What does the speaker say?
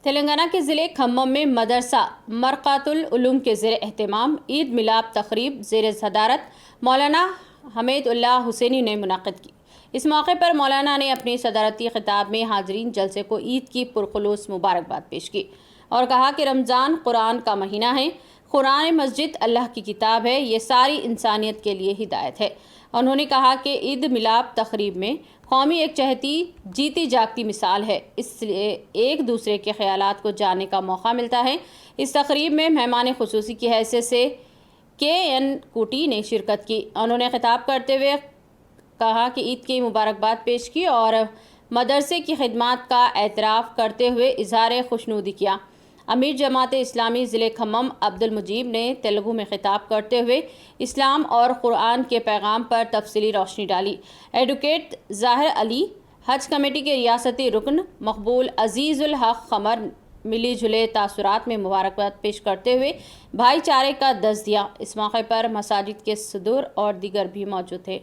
تلنگانہ کے ضلع کھمم میں مدرسہ مرقۃ العلوم کے زیر اہتمام عید میلاد تقریب زیر صدارت مولانا حمید اللہ حسینی نے منعقد کی۔ اس موقع پر مولانا نے اپنے صدارتی خطاب میں حاضرین جلسے کو عید کی پرخلوص مبارکباد پیش کی اور کہا کہ رمضان قرآن کا مہینہ ہے، قرآن مسجد اللہ کی کتاب ہے، یہ ساری انسانیت کے لیے ہدایت ہے۔ انہوں نے کہا کہ عید میلاد تقریب میں قومی یکجہتی جیتی جاگتی مثال ہے، اس لیے ایک دوسرے کے خیالات کو جاننے کا موقع ملتا ہے۔ اس تقریب میں مہمان خصوصی کی حیثیت سے KN کوٹی نے شرکت کی۔ انہوں نے خطاب کرتے ہوئے کہا کہ عید کی مبارکباد پیش کی اور مدرسے کی خدمات کا اعتراف کرتے ہوئے اظہار خوشنودی کیا۔ امیر جماعت اسلامی ضلع کھمم عبدالمجید نے تیلگو میں خطاب کرتے ہوئے اسلام اور قرآن کے پیغام پر تفصیلی روشنی ڈالی۔ ایڈوکیٹ ظاہر علی، حج کمیٹی کے ریاستی رکن مقبول عزیز الحق قمر ملی جلے تاثرات میں مبارکباد پیش کرتے ہوئے بھائی چارے کا درس دیا۔ اس موقع پر مساجد کے صدور اور دیگر بھی موجود تھے۔